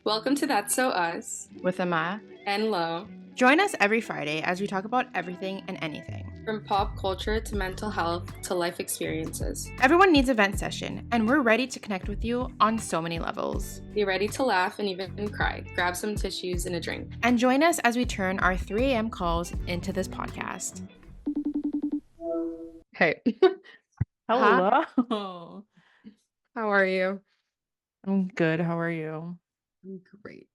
Welcome to That's So Us with Ama. and Lo. Join us every Friday as we talk about everything and anything. From pop culture to mental health to life experiences. Everyone needs a vent session, and we're ready to connect with you on so many levels. Be ready to laugh and even cry. Grab some tissues and a drink. And join us as we turn our 3 a.m. calls into this podcast. Hey. Hello. How are you? I'm good. How are you? I'm great.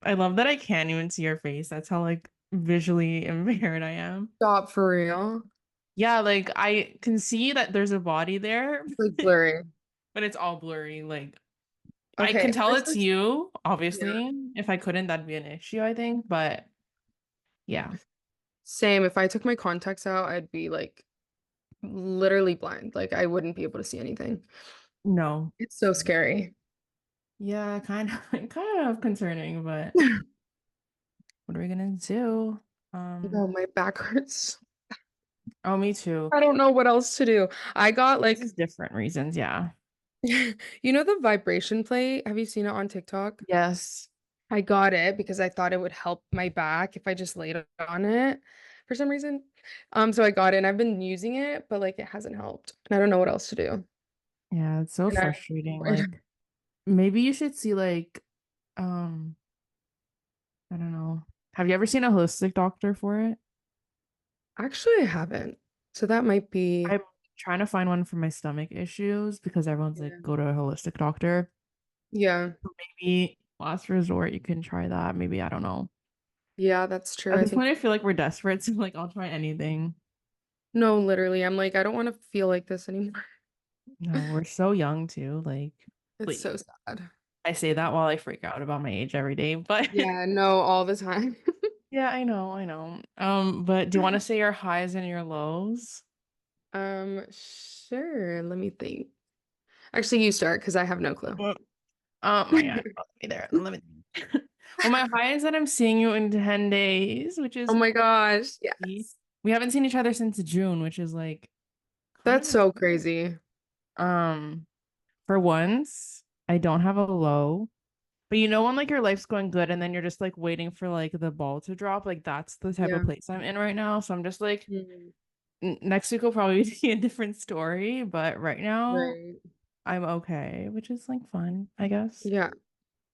I love that I can't even see your face. That's how visually impaired I am. Stop, for real. Yeah, I can see that there's a body there, It's like blurry. but it's all blurry. Okay, I can tell it's you, obviously. If I couldn't, that'd be an issue, I think. But yeah. Same. If I took my contacts out, I'd be literally blind. I wouldn't be able to see anything. No. It's so scary. Yeah, kind of concerning, but what are we gonna do? Oh, my back hurts. Oh, me too. I don't know what else to do. I got different reasons, yeah. You know the vibration plate? Have you seen it on TikTok? Yes. I got it because I thought it would help my back if I just laid on it for some reason. So I got it and I've been using it, but it hasn't helped. And I don't know what else to do. Yeah, it's so And frustrating. Maybe you should see I don't know. Have you ever seen a holistic doctor for it? Actually, I haven't. So that might be. I'm trying to find one for my stomach issues because everyone's go to a holistic doctor. Yeah. Maybe last resort, you can try that. Maybe, I don't know. Yeah, that's true. At this point, I feel like we're desperate, so I'll try anything. No, literally. I'm I don't want to feel like this anymore. No, we're so young too. It's so sad. I say that while I freak out about my age every day, but Yeah, no, all the time. yeah, I know. But do you want to say your highs and your lows? Sure. Let me think. Actually, you start because I have no clue. Oh my God, let me there. Let me. Well, my high is that I'm seeing you in 10 days, which is Oh my gosh. crazy. Yes. We haven't seen each other since June, which is That's so crazy. For once, I don't have a low. But you know when your life's going good and then you're just waiting for the ball to drop, that's the type of place I'm in right now. So I'm just next week will probably be a different story, but right now Right. I'm okay, which is fun, I guess. Yeah.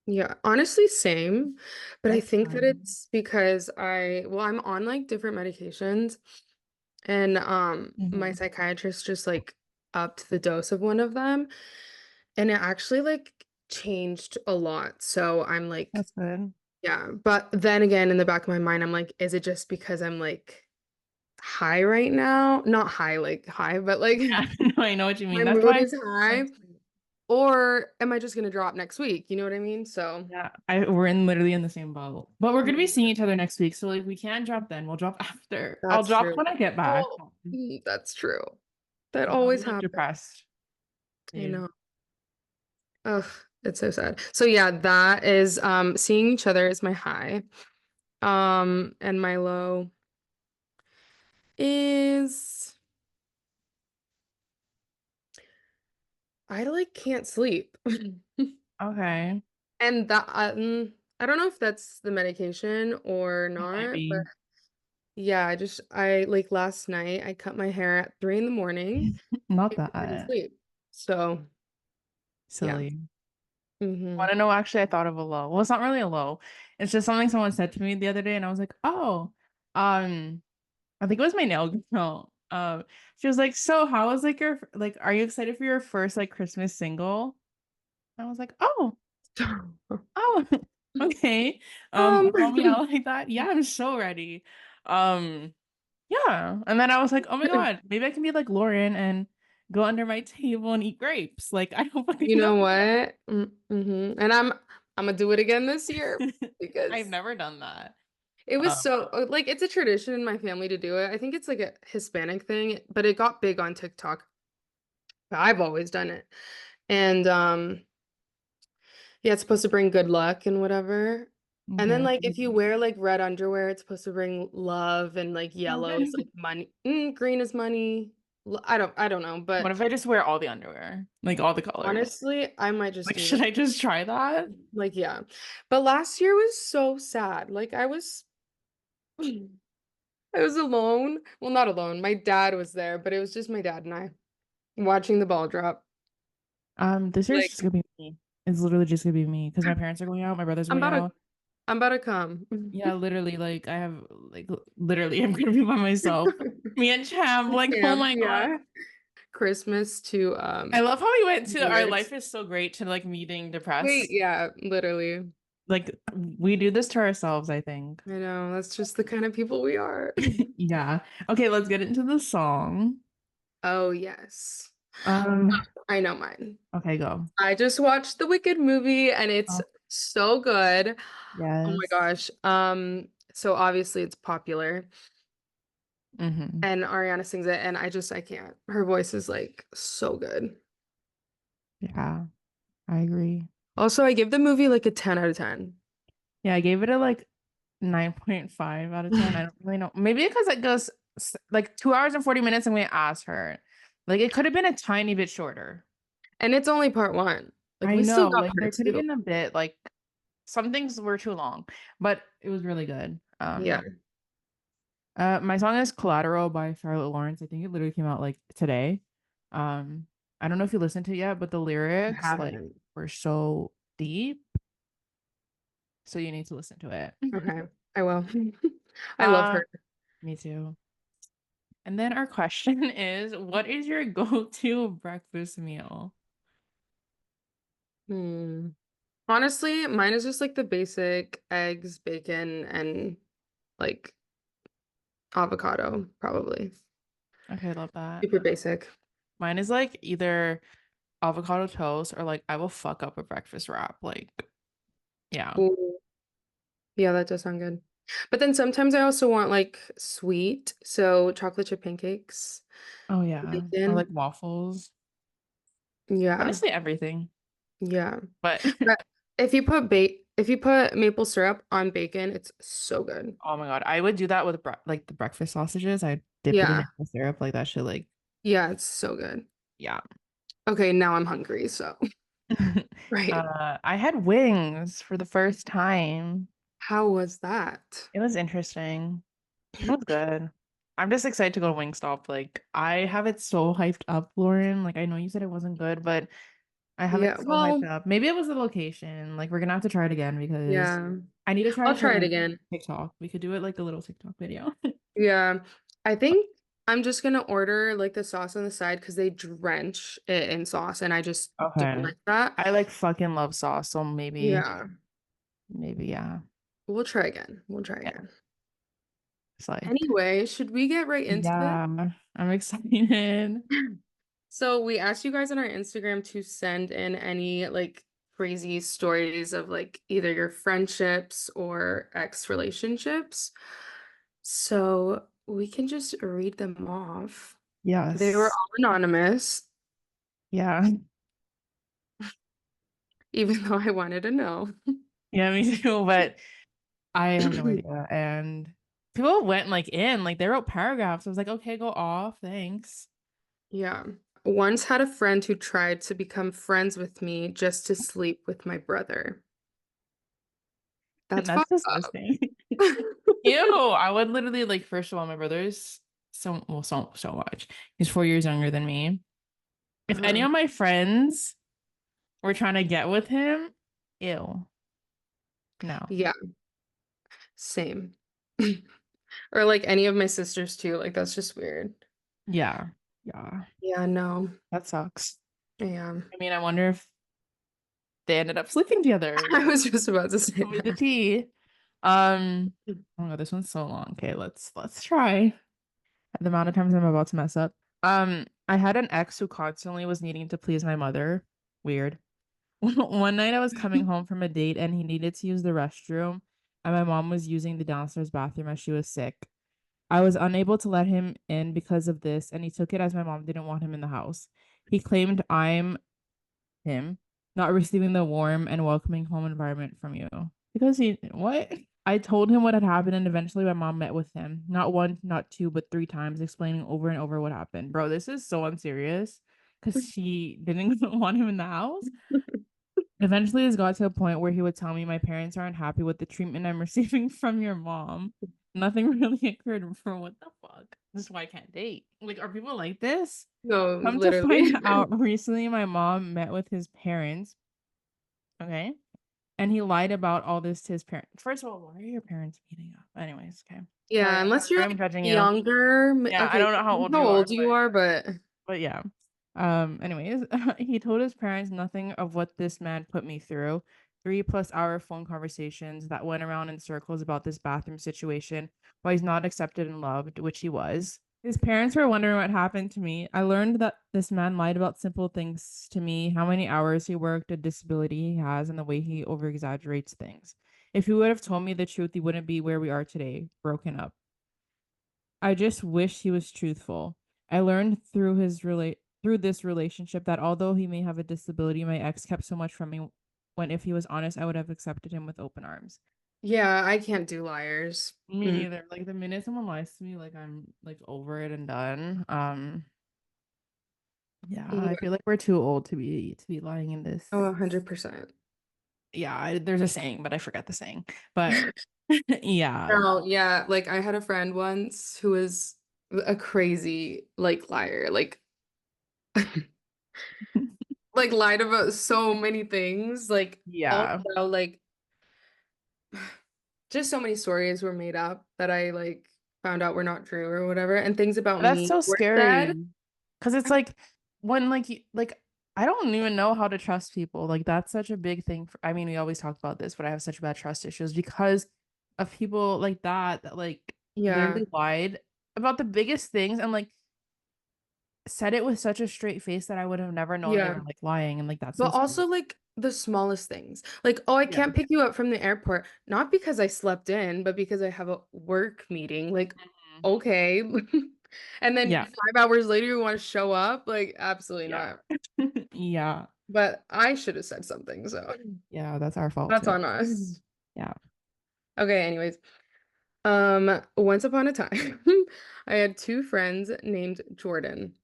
Yeah. Honestly, same. But I think that fun. it's because I'm on different medications and my psychiatrist just upped the dose of one of them and it actually changed a lot. So I'm That's good. yeah, but then again in the back of my mind I'm is it just because I'm high right now? Not high high, but Yeah, no, I know what you mean. my That's mood why is high. Or am I just gonna drop next week? You know what I mean? So yeah, we're literally in the same boat. But we're gonna be seeing each other next week. So we can't drop then. We'll drop after. I'll drop true. when I get back. Oh, that's true. That always happens. Depressed. I know. Ugh, it's so sad. So yeah, that is seeing each other is my high. And my low is I can't sleep. Okay. And that I don't know if that's the medication or not, but yeah, I last night I cut my hair at 3 in the morning. Not I couldn't that. sleep. So Silly. yeah. Want to know, actually, I thought of a low. Well, it's not really a low. It's just something someone said to me the other day, and I was like, oh, I think it was my nail girl. She was like, so how was your are you excited for your first Christmas single? And I was like, oh, okay. Call me out like that. Yeah, I'm so ready. Yeah. And then I was like, oh my God, maybe I can be like Lauren and go under my table and eat grapes. I don't fucking You know what? And I'm gonna do it again this year because I've never done that. it was so it's a tradition in my family to do it. I think it's a Hispanic thing, but it got big on TikTok. I've always done it. And yeah, it's supposed to bring good luck and whatever. And then if you wear red underwear, it's supposed to bring love and yellow is money. Green is money. I don't know, but What if I just wear all the underwear? Like all the colors? honestly, I might just Like, do should that. I just try that? Like, yeah. But last year was so sad. Like I was alone. Well, not alone. My dad was there, but it was just my dad and I watching the ball drop. This year's Like, just gonna be me. It's literally just gonna be me because my parents are going out, my brother's I'm going about to out. I'm about to come. Yeah, literally, like I have literally I'm gonna be by myself. Me and Cham, like, oh Camp, my God. yeah. Christmas to I love how we went to New Our Year's. Life is So Great to like meeting Wait, depressed. yeah, literally. Like we do this to ourselves, I think. I know, that's just the kind of people we are. Yeah. Okay, let's get into the song. Oh, yes. Um, I know mine. okay, go. I just watched the Wicked movie and it's Oh, so good. Oh my yes. gosh. So obviously it's popular Mm-hmm. and Ariana sings it and I can't. Her voice is like so good. Yeah, I agree. Also, I give the movie like a 10 out of 10. Yeah, I gave it a like 9.5 out of 10. I don't really know. Maybe because it goes like 2 hours and 40 minutes and we asked her. Like it could have been a tiny bit shorter. And it's only part one. Like I we still know, got like there part could have two. been a bit like some things were too long, but it was really good. Yeah. My song is Collateral by Charlotte Lawrence. I think it literally came out like today. I don't know if you listened to it yet, but the I lyrics like haven't. were so deep. So you need to listen to it. Okay. I will. I love Uh, her. me too. And then our question is, what is your go-to breakfast meal? Hmm. Honestly, mine is just like the basic eggs, bacon, and like avocado, probably. Okay, I love that. Super basic. Mine is like either avocado toast or like I will fuck up a breakfast wrap. Like, yeah. Ooh. Yeah, that does sound good. But then sometimes I also want like sweet, so chocolate chip pancakes, Oh yeah. Or like bacon. waffles. Yeah, Honestly, everything. yeah. But But if you put maple syrup on bacon, it's so good. oh my God, I would do that with like the breakfast sausages. I dip it in Yeah, maple syrup like that shit. Like, yeah, it's so good. yeah. Okay, now I'm hungry, so right. I had wings for the first time. How was that? It was interesting. It was good. I'm just excited to go to Wingstop. Like, I have it so hyped up, Lauren. Like, I know you said it wasn't good, but I have Yeah, it so hyped well, up. Maybe it was the location. Like, we're gonna have to try it again because yeah. I need to try I'll it for try it like again. TikTok. We could do it like a little TikTok video. Yeah. I think I'm just gonna order like the sauce on the side because they drench it in sauce and I just don't Okay. like that. I like fucking love sauce, so Yeah. maybe yeah. We'll try again. We'll try Yeah. again. It's like, Anyway, should we get right into this? yeah, I'm excited. So we asked you guys on our Instagram to send in any like crazy stories of like either your friendships or ex relationships. So we can just read them off. They were Yes. all anonymous, Yeah. even though I wanted to know. Yeah, me too. But I have no idea. And people went like in, like they wrote paragraphs. I was like, okay, go off. Thanks. Yeah. Once had a friend who tried to become friends with me just to sleep with my brother. That's That's fucked up. disgusting. Ew. I would literally like, first of all, my brother's so much. He's 4 years younger than me. If any Uh-huh. of my friends were trying to get with him, ew. No. Yeah, same. Or like any of my sisters too. Like that's just weird. Yeah. Yeah. Yeah, no. That sucks. Yeah. I mean, I wonder if they ended up sleeping together. I was just about to say Tell me the that. tea. Oh my God, this one's so long. Okay, let's try. The amount of times I'm about to mess up. I had an ex who constantly was needing to please my mother. Weird. One night I was coming home from a date and he needed to use the restroom, and my mom was using the downstairs bathroom as she was sick. I was unable to let him in because of this, and he took it as my mom didn't want him in the house. He claimed I'm him, not receiving the warm and welcoming home environment from you. Because he, what? I told him what had happened, and eventually my mom met with him. Not one, not two, but 3 times, explaining over and over what happened. Bro, this is so unserious because she didn't want him in the house. Eventually, this got to a point where he would tell me my parents aren't happy with the treatment I'm receiving from your mom. Nothing really occurred for what the fuck? This is why I can't date. Like, are people like this? No, Come to literally. find out, recently my mom met with his parents. Okay. And he lied about all this to his parents. First of all, why are your parents meeting up? Anyways, okay. Yeah, Sorry, unless you're I'm like judging you. younger. Yeah, I Okay, don't know how old how you are, old you are, but but yeah. Anyways, he told his parents nothing of what this man put me through. 3+ hour phone conversations that went around in circles about this bathroom situation, why he's not accepted and loved, which he was. His parents were wondering what happened to me. I learned that this man lied about simple things to me, how many hours he worked, the disability he has, and the way he over exaggerates things. If he would have told me the truth, he wouldn't be where we are today, broken up. I just wish he was truthful. I learned through this relationship that although he may have a disability, my ex kept so much from me when if he was honest, I would have accepted him with open arms. yeah, I can't do liars. Me either. Like the minute someone lies to me, like I'm like over it and done. Yeah, I Yeah. feel like we're too old to be lying in this. Oh, 100%. Yeah, there's a saying, but I forgot the saying. But yeah. No, yeah, like I had a friend once who was a crazy like liar, like lied about so many things, like Yeah. also like just so many stories were made up that I like found out were not true or whatever, and things about That's me so were said. scary. Cause it's like when like I don't even know how to trust people. Like that's such a big thing for, I mean, we always talk about this, but I have such bad trust issues because of people like that like Yeah, literally lied about the biggest things and like said it with such a straight face that I would have never known they yeah. were like lying and like that's But so scary. also like the smallest things. Like, oh, I Yeah. can't pick you up from the airport, not because I slept in, but because I have a work meeting. Like, Mhm. okay. And then Yeah. 5 hours later you want to show up? Like, absolutely Yeah. not. Yeah. But I should have said something, so Yeah, that's our fault that's too. on us. Yeah. Okay, anyways. Once upon a time, I had two friends named Jordan.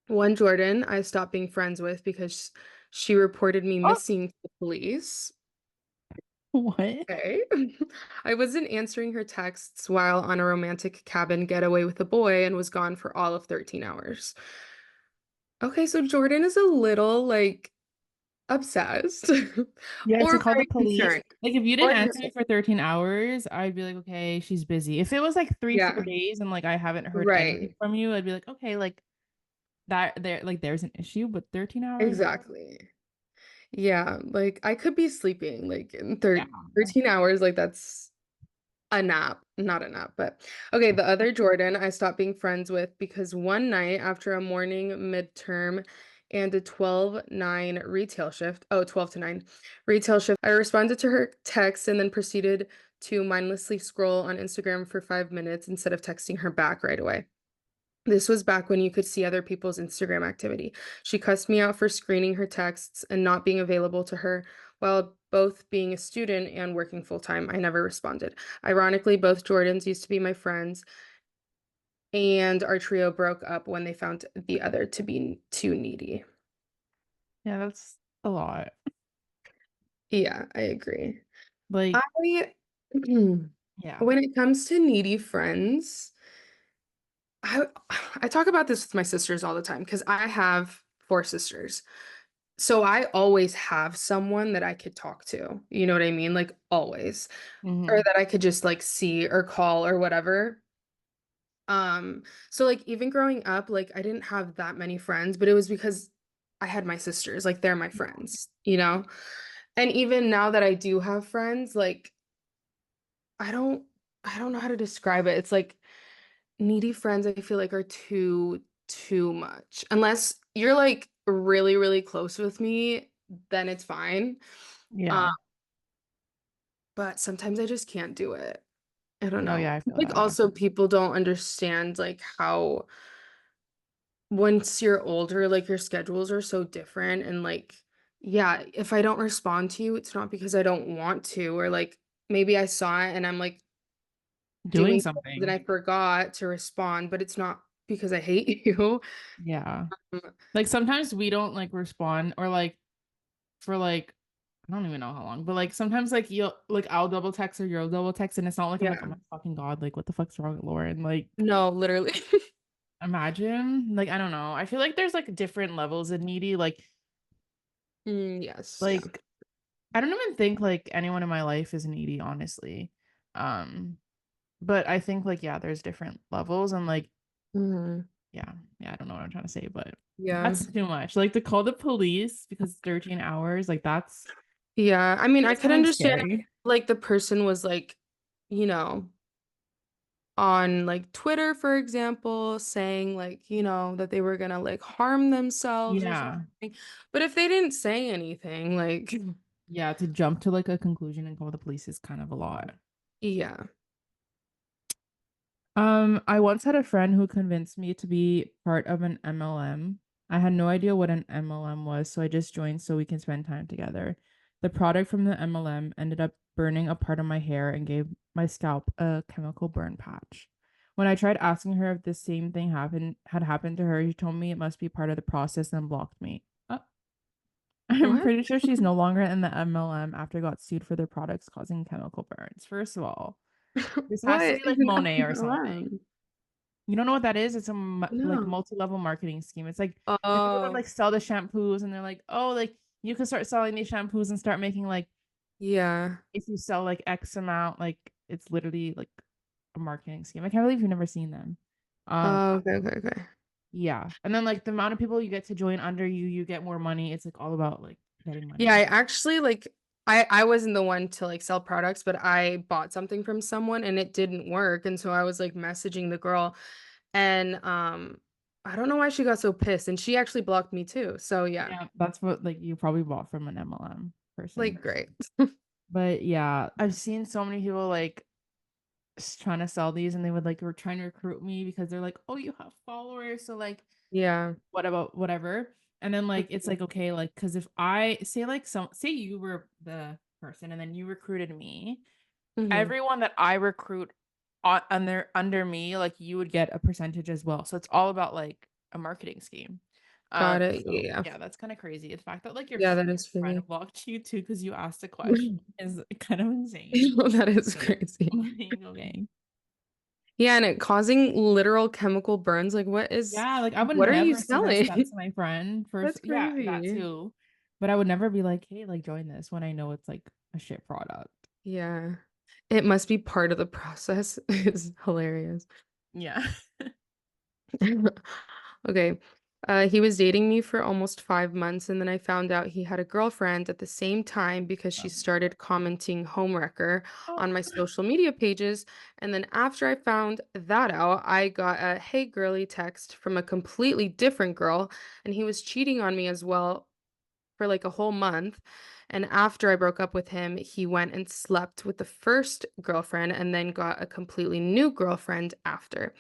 One Jordan I stopped being friends with because she reported me Oh, missing to the police. what? Okay. I wasn't answering her texts while on a romantic cabin getaway with a boy and was gone for all of 13 hours. Okay, so Jordan is a little like obsessed Yeah, to or call the very police. concerned. Like if you didn't Or answer me for 13 hours, I'd be like, okay, she's busy. If it was like 3, 4 yeah, days and like I haven't heard anything right. from you, I'd be like, okay, like there's an issue, but 13 hours? Exactly. Yeah, like I could be sleeping like in Yeah. 13 hours, like that's a nap, not a nap, but okay. The other Jordan I stopped being friends with because one night after a morning midterm and a 12-9 retail shift, oh, 12 to 9 retail shift, I responded to her text and then proceeded to mindlessly scroll on Instagram for 5 minutes instead of texting her back right away. This was back when you could see other people's Instagram activity. She cussed me out for screening her texts and not being available to her while both being a student and working full time. I never responded. Ironically, both Jordans used to be my friends, and our trio broke up when they found the other to be too needy. Yeah, that's a lot. Yeah, I agree. Like, I, yeah. when it comes to needy friends, I I talk about this with my sisters all the time because I have four sisters. So I always have someone that I could talk to. You know what I mean? Like always. Or Hmm. that I could just like see or call or whatever. So like even growing up, like I didn't have that many friends, but it was because I had my sisters. Like they're my friends, you know? And even now that I do have friends, like I don't I don't know how to describe it. It's like needy friends I feel like are too much. Unless you're like really, really close with me, then it's fine. Uh, Yeah. but sometimes I just can't do it. I don't No, know. yeah, I feel Like that. also people don't understand like how once you're older, like your schedules are so different and like yeah, if I don't respond to you, it's not because I don't want to or like maybe I saw it and I'm like Doing doing then something. I forgot to respond, but it's not because I hate you. Yeah. Um, Like sometimes we don't like respond or like for like I don't even know how long, but like sometimes like you'll like I'll double text or you'll double text and it's not like I'm like, oh yeah. my fucking God, like what the fuck's wrong with Lauren? Like No, literally. imagine. Like I don't know. I feel like there's like different levels of needy. Yes, yeah. Like I don't even think like anyone in my life is needy, honestly. Um, but I think like yeah, there's different levels and like Mhm. yeah, I don't know what I'm trying to say, but Yeah. that's too much. Like to call the police because 13 hours, like that's Yeah. I mean, I it's could kind of understand scary. like the person was like, you know, on like Twitter, for example, saying like, that they were gonna like harm themselves or Yeah. something. But if they didn't say anything, like, Yeah, to jump to like a conclusion and call the police is kind of a lot. yeah. I once had a friend who convinced me to be part of an MLM. I had no idea what an MLM was, so I just joined so we can spend time together. The product from the MLM ended up burning a part of my hair and gave my scalp a chemical burn patch. When I tried asking her if the same thing had happened to her, she told me it must be part of the process and blocked me. I'm What? pretty sure she's no longer in the MLM after got sued for their products causing chemical burns. First of all, this has to What be is like an Monet or something. MLM? You don't know what that is? It's a like No. multi-level marketing scheme. It's like the people that Oh, like sell the shampoos and they're like, oh, like you can start selling these shampoos and start making like yeah. if you sell like X amount, like it's literally like a marketing scheme. I can't believe you've never seen them. Um, Oh, okay, okay, okay. yeah. And then like the amount of people you get to join under you, you get more money. It's like all about like getting Yeah, I money. actually like I wasn't the one to like sell products, but I bought something from someone and it didn't work. And so I was like messaging the girl and I don't know why she got so pissed and she actually blocked me too. So yeah, Yeah, that's what like you probably bought from an MLM person. like great. But yeah, I've seen so many people like trying to sell these and they would like were trying to recruit me because they're like, oh, you have followers, so like Yeah. what about whatever. And then like it's like okay, like because if I say like some say you were the person and then you recruited me, Hmm. everyone that I recruit under me, like you would get a percentage as well. So it's all about like a marketing scheme. Got it. So Yeah. yeah, that's kind of crazy. The fact that like Yeah, that is friend funny. blocked you too because you asked a question is kind of insane. That is Like, crazy. okay. Yeah, and it causing literal chemical burns. Like, Yeah, like I would what are you never suggest that selling? to my friend That's first. Yeah, that crazy. too. But I would never be like, hey, like join this when I know it's like a shit product. Yeah. It must be part of the process. Is hilarious. Yeah. Okay. He was dating me for almost 5 months, and then I found out he had a girlfriend at the same time because she started commenting homewrecker Oh, on my social media pages. And then after I found that out, I got a hey girly text from a completely different girl, and he was cheating on me as well for like a whole month. And after I broke up with him, he went and slept with the first girlfriend and then got a completely new girlfriend after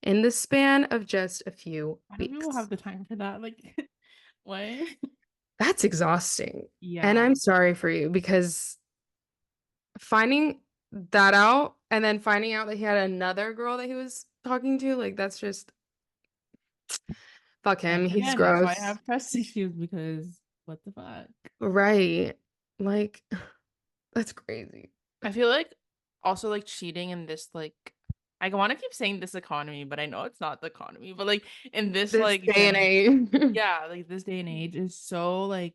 in the span of just a few I don't know weeks. have the time for that. Like, what? That's exhausting. And Yeah. I'm sorry for you because finding that out and then finding out that he had another girl that he was talking to, like, that's just fuck And him. He's again, that's why I gross. have trust issues because what the fuck? Right. Like, that's crazy. I feel like also like cheating in this like I want to keep saying this economy, but I know it's not the economy, but like in this This like day and generation, age. yeah, like this day and age is so like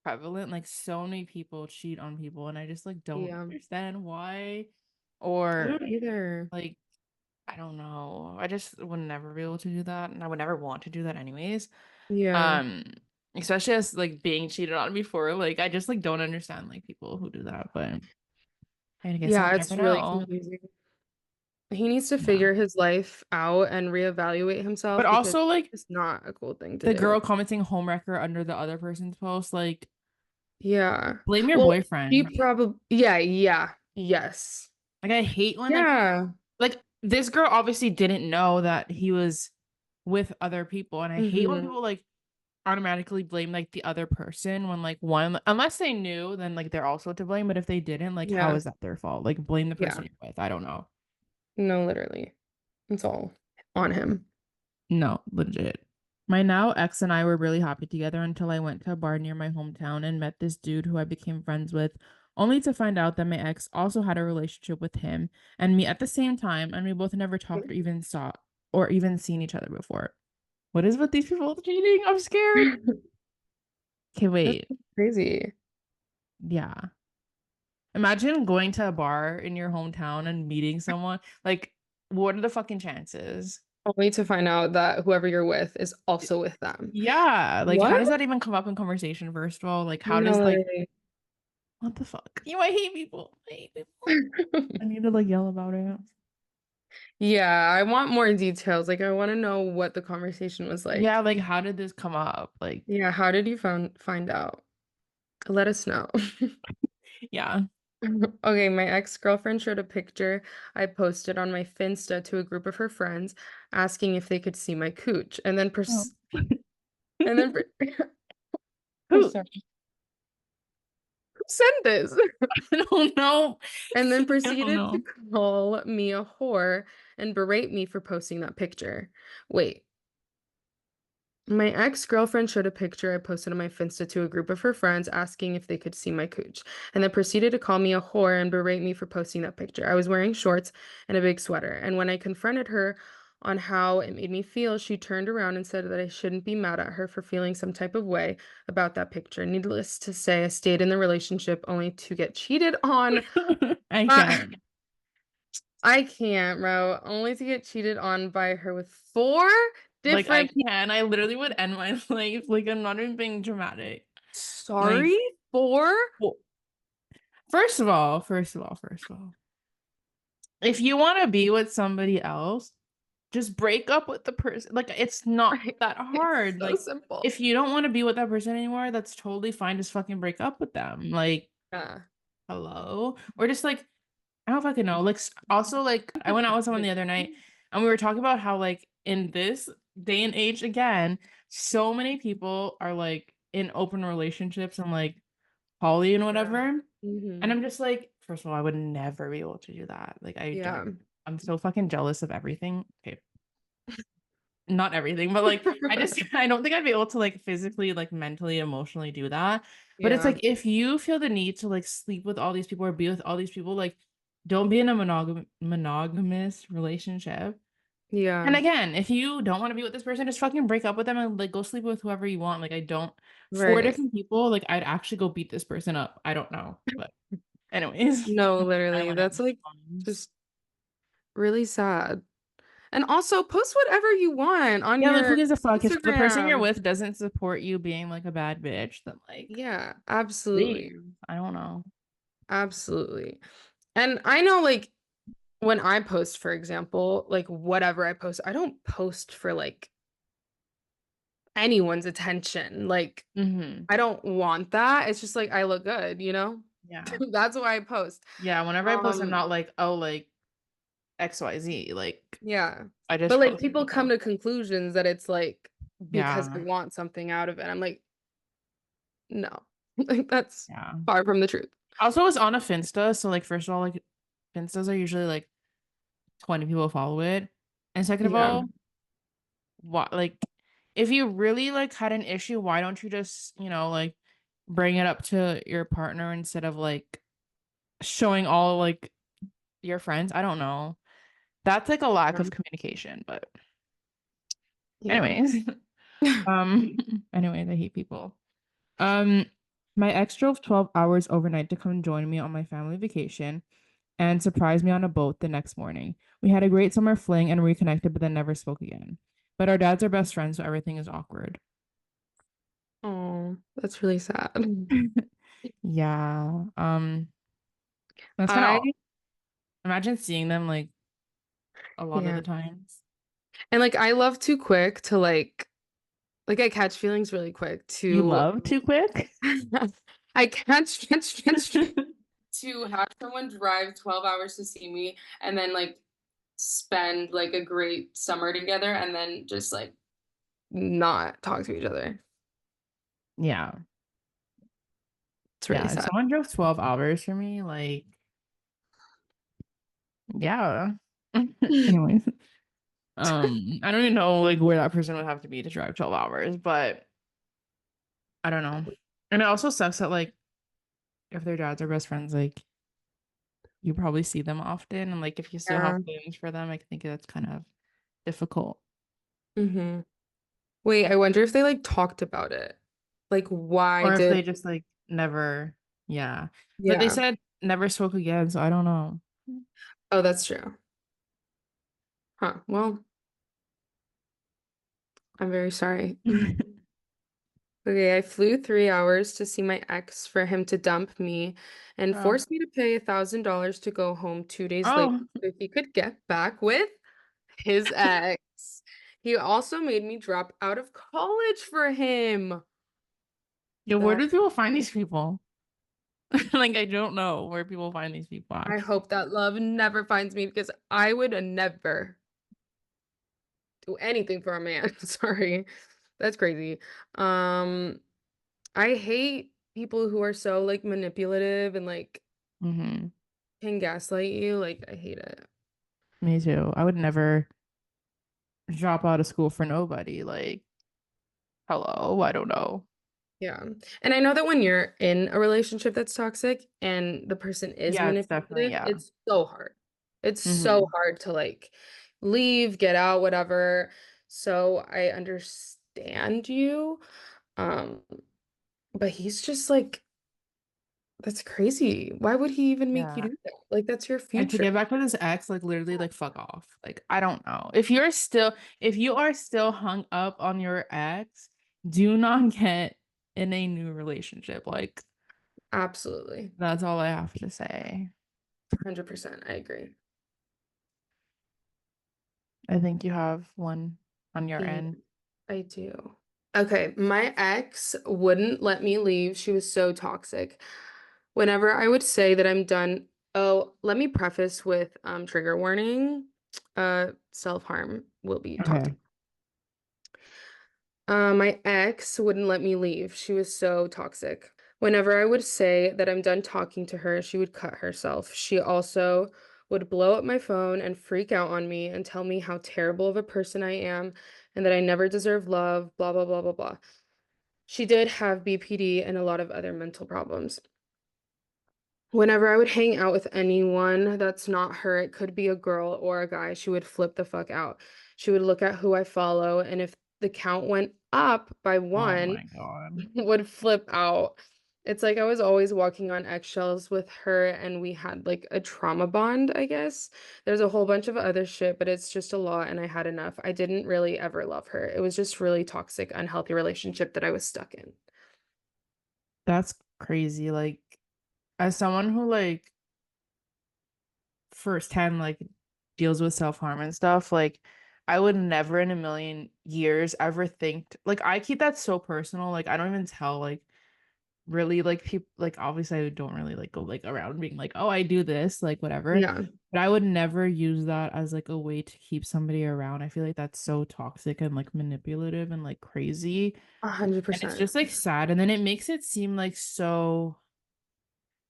prevalent. Like so many people cheat on people, and I just like don't Yeah. understand why, I or don't either. like I don't know. I just would never be able to do that, and I would never want to do that anyways. Yeah. Um, especially as like being cheated on before. Like I just like don't understand like people who do that, but I guess Yeah, we'll it's never really know. confusing. He needs to Yeah. figure his life out and reevaluate But himself because also like it's not a cool thing to the do. girl commenting homewrecker under the other person's post, like Yeah. blame your Well, she boyfriend. probably, yeah, yes. Like I hate when Yeah. like this girl obviously didn't know that he was with other people, and I hate when Hmm. people like automatically blame like the other person when like one, unless they knew, then like they're also to blame. But if they didn't, like how Yeah. is that their fault? Like blame the Yeah. person you're with. I don't know. No, literally. It's all on him. No, legit. My now ex and I were really happy together until I went to a bar near my hometown and met this dude who I became friends with, only to find out that my ex also had a relationship with him and me at the same time, and we both never talked or even seen each other before. What is with these people cheating? I'm scared. Okay, That's wait. crazy. Yeah. Imagine going to a bar in your hometown and meeting someone. Like, what are the fucking chances? Only to find out that whoever you're with is also with them. Yeah, like how What? does that even come up in conversation, first of all? Like, how No, does like literally. what the fuck? I hate people. I hate people. I need to like yell about it. Yeah, I want more details. Like, I want to know what the conversation was Yeah, like. like how did this come up? Like, Yeah, how did you find out? Let us know. yeah. Okay, my ex-girlfriend showed a picture I posted on my Finsta to a group of her friends asking if they could see my cooch. And then Oh. and then I'm Who? sorry. Who sent this? I don't know. And then I don't proceeded to know. call me a whore and berate me for posting that picture. Wait. My ex-girlfriend showed a picture I posted on my Finsta to a group of her friends asking if they could see my cooch, and then proceeded to call me a whore and berate me for posting that picture. I was wearing shorts and a big sweater, and when I confronted her on how it made me feel, she turned around and said that I shouldn't be mad at her for feeling some type of way about that picture. Needless to say, I stayed in the relationship only to get cheated on. I Uh, can't. I can't, bro. Only to get cheated on by her with four Like I different people. can. I literally would end my life. Like I'm not even being dramatic. Like, Sorry? Four? well, first of all, if you want to be with somebody else, just break up with the person. Like it's not that It's hard. so Like simple. if you don't want to be with that person anymore, that's totally fine. Just fucking break up with them. Like, Yeah. hello? Or just like I don't fucking know. Like also like I went out with someone the other night and we were talking about how like in this day and age again, so many people are like in open relationships and like poly and whatever. And Hmm. I'm just like, first of all, I would never be able to do that. Like I Yeah. don't I'm so fucking jealous of everything. Okay. Not everything, but like I just I don't think I'd be able to like physically, like mentally, emotionally do that. But it's Yeah. like if you feel the need to like sleep with all these people or be with all these people, like don't be in a monogamous relationship. Yeah. And again, if you don't want to be with this person, just fucking break up with them and like go sleep with whoever you want. Like I don't four Right. different people, like I'd actually go beat this person up. I don't know. But anyways, No, I literally. went out That's with like someone. just really sad. And also post whatever you want on Yeah, like who your gives a fuck if the person you're Instagram. with doesn't support you being like a bad bitch, then like Yeah, absolutely. leave. I don't know. Absolutely. And I know like when I post, for example, like whatever I post, I don't post for like anyone's attention. Like Mm-hmm. I don't want that. It's just like I look good, you know? Yeah. That's why I post. Yeah. Whenever I post, I'm Um, not like, oh, like XYZ. Like yeah. I just But like post people come because. to conclusions that it's like because I Yeah. want something out of it. I'm like, no. Like that's Yeah. far from the truth. Also, it's on a Finsta. So like first of all, like Finstas are usually like 20 people follow it. And second of Yeah. all, what like if you really like had an issue, why don't you just, like bring it up to your partner instead of like showing all like your friends? I don't know. That's like a lack Yeah. of communication, but Yeah. anyways. Um anyways, I hate people. Um my ex drove 12 hours overnight to come join me on my family vacation and surprised me on a boat the next morning. We had a great summer fling and reconnected, but then never spoke again. But our dads are best friends, so everything is awkward. Oh, that's really sad. Yeah. That's kind I of imagine seeing them like a lot of yeah. the times. And like I love too quick to like I catch feelings really quick You to love too quick? I catch to have someone drive 12 hours to see me and then like spend like a great summer together and then just like not talk to each other. Yeah. It's really Yeah. If sad. someone drove 12 hours for me, like, yeah. Anyways. I don't even know like where that person would have to be to drive 12 hours, but I don't know. And it also sucks that like if their dads are best friends, like you probably see them often. And like if you still Yeah. have feelings for them, I think that's kind of difficult. Mm-hmm. Wait, I wonder if they like talked about it. Like, why Or if did, they just like never, yeah. But they yeah. said never spoke again, so I don't know. Oh, that's true. Huh. Well, I'm very sorry. Okay, I flew 3 hours to see my ex for him to dump me and Oh. force me to pay $1,000 to go home 2 days later Oh, so he could get back with his ex. He also made me drop out of college for him. yeah, where That do people find these people? Like I don't know where people find these people I actually. hope that love never finds me because I would never do anything for a man. Sorry. That's crazy. Um, I hate people who are so like manipulative and like Hmm. can gaslight you. Like I hate it. Me too. I would never drop out of school for nobody. Like, hello, I don't know. Yeah. And I know that when you're in a relationship that's toxic and the person is Yeah, it's definitely, manipulative, yeah. it's so hard. It's so Hmm. hard to like leave, get out, whatever. So I understand you. Um, but he's just like, that's crazy. Why would he even make you Yeah. do that? Like that's your And to future. get back with his ex, like literally like fuck off. Like, I don't know. If you are still hung up on your ex, do not get in a new relationship. Like, Absolutely. that's all I have to say. 100%. I agree. I think you have one on your Yeah, end. I do. Okay, my ex wouldn't let me leave. She was so toxic. Whenever I would say that I'm done, oh, let me preface with trigger warning. Self-harm will be talked Okay. about. My ex wouldn't let me leave. She was so toxic. Whenever I would say that I'm done talking to her, she would cut herself. She also would blow up my phone and freak out on me and tell me how terrible of a person I am and that I never deserve love, blah, blah, blah, blah, blah. She did have BPD and a lot of other mental problems. Whenever I would hang out with anyone that's not her, it could be a girl or a guy, she would flip the fuck out. She would look at who I follow, and if the count went up by Oh one, my God. would flip out. It's like I was always walking on eggshells with her, and we had like a trauma bond, I guess. There's a whole bunch of other shit, but it's just a lot, and I had enough. I didn't really ever love her. It was just really toxic, unhealthy relationship that I was stuck in. That's crazy. Like, as someone who like firsthand like deals with self-harm and stuff, like I would never in a million years ever think like I keep that so personal. Like I don't even tell like really like people like obviously I don't really like go like around being like, oh, I do this, like whatever. Yeah, But I would never use that as like a way to keep somebody around. I feel like that's so toxic and like manipulative and like crazy. a hundred And it's percent. just like sad. And then it makes it seem like so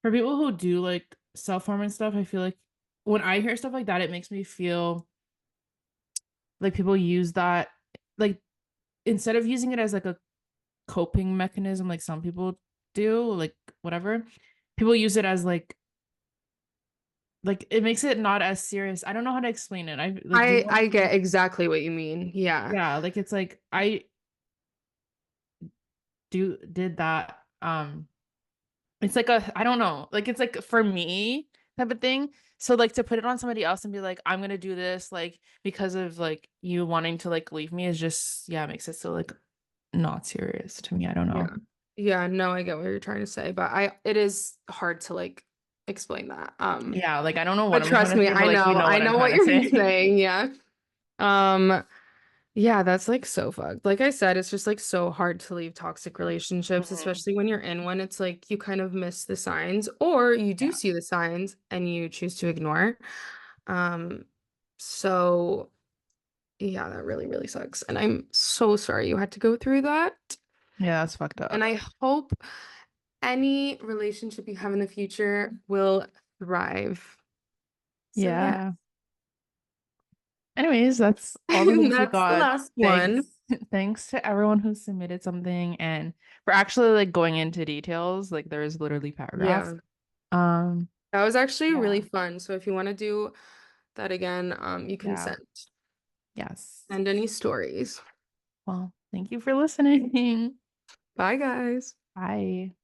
for people who do like self-harm and stuff, I feel like when I hear stuff like that, it makes me feel like people use that like instead of using it as like a coping mechanism like some people do, like whatever, people use it as like it makes it not as serious. I don't know how to explain it. I like do you know what I I get mean? exactly what you mean. Yeah. Yeah, like it's like I did that it's like a I don't know, like it's like for me type of thing. So like to put it on somebody else and be like, I'm gonna do this like because of like you wanting to like leave me is just yeah, it makes it so like not serious to me. I don't Yeah. know. Yeah, no, I get what you're trying to say, but it is hard to like explain that. Yeah, like I don't know what But I'm trying trust to me, say, but like you know I what I'm know trying what to you're say. saying. Yeah. Um, yeah, that's like so fucked. Like I said, it's just like so hard to leave toxic relationships, Mhm. especially when you're in one. It's like you kind of miss the signs, or you do Yeah. see the signs and you choose to ignore. Um, so yeah, that really, really sucks. And I'm so sorry you had to go through that. Yeah, that's fucked And up. I hope any relationship you have in the future will thrive. So yeah, Yeah. Anyways, that's all the things we that's the got. last one. Thanks. Thanks to everyone who submitted something and for actually like going into details. Like there's literally paragraphs. Yeah, Um, that was actually yeah. really fun. So if you want to do that again, you can Yeah. Yes. send any stories. Well, thank you for listening. Bye, guys. Bye.